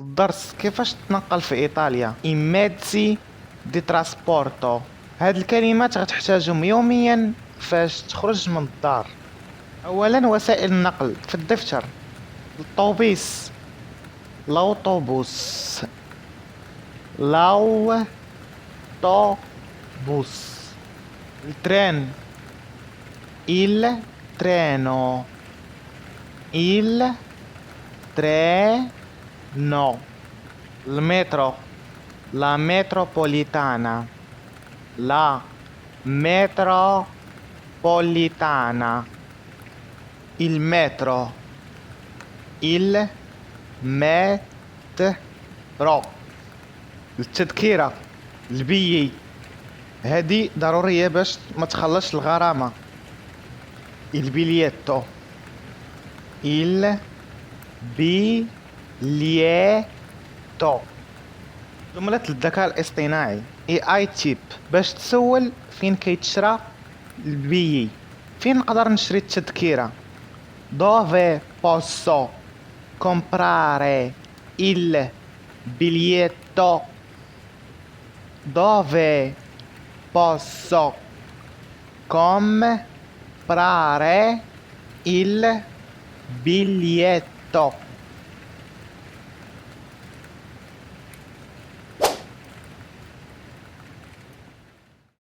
الدرس كيفاش تتنقل في ايطاليا. ايميتسي دي تراسبورتو. هاد الكلمات غتحتاجهم يوميا فاش تخرج من الدار. اولا وسائل النقل في الدفتر: الطوبيس، l'autobus، l'autobus، التران، il treno، il treno، المترو، la metropolitana، la metropolitana، il metro، il metro، التذكرة، البيي، هذه ضرورية باش ما تخلصش الغرامة. البيليتو، il biglietto. جملة الذكاء الاصطناعي AI تيب باش تسول فين كيتشرى البيي. فين نقدر نشري التذكرة؟ dove posso comprare il biglietto؟ dove posso comprare il biglietto؟